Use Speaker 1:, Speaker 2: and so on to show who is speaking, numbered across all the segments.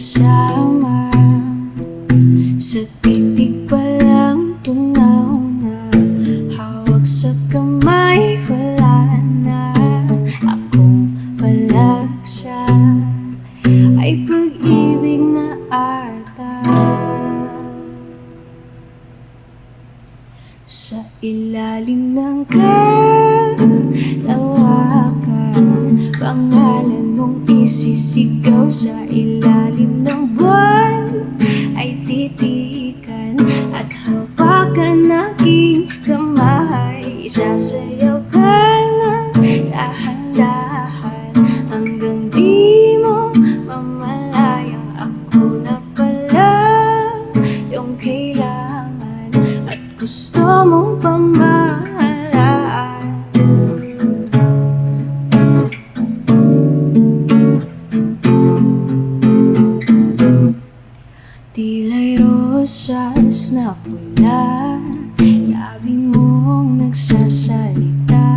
Speaker 1: kasama. Sa titig pa lang tunaw na, hawak sa kamay wala na. Akong palaksa ay pag-ibig na ata. Sa ilalim ng kalawakan, pangalan mong isisigaw. Sa ilalim ng buwan ay titikan at hawakan aking kamay. Sasayaw ka na dahan-dahan hanggang di mo mamalayang ako na pala yung kailangan at gusto mong pamahalaan. Tila'y rosas na pula, labi mong nagsasalita.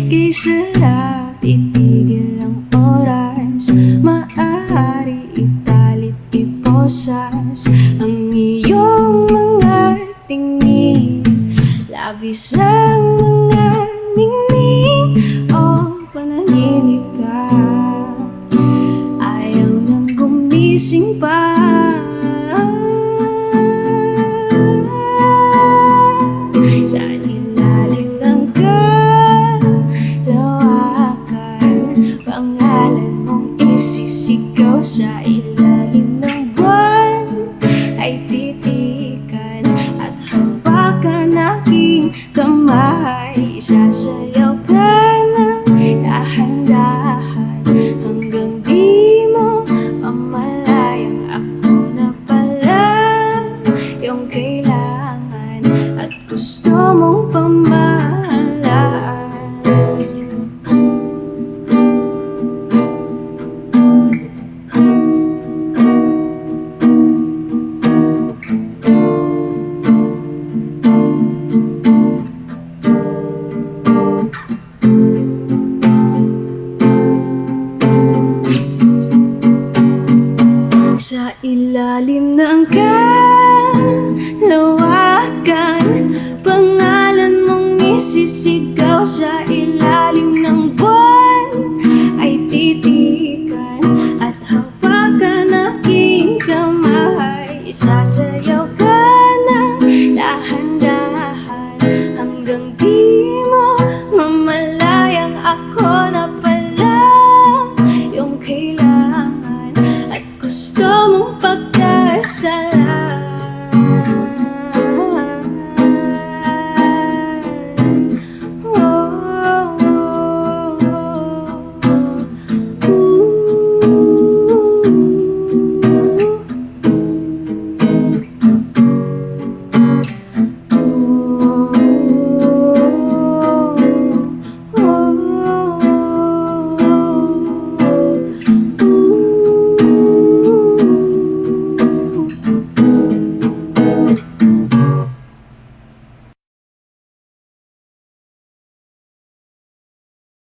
Speaker 1: Kay sarap itigil ang oras, maaari italit iposas ang iyong mga tingin. Labis ang mga ningning, o panaginip ka, ayaw nang gumising pa. Sa ilalim ng kalawakan, pangalan mong isisigaw. Sa ilalim ng buwan ay titikan at hawakan aking kamay. Sasayaw ka na dahan-dahan hanggang di mo mamalayang ako na pala yung kailangan at gusto mong pamahalaan. Sa ilalim ng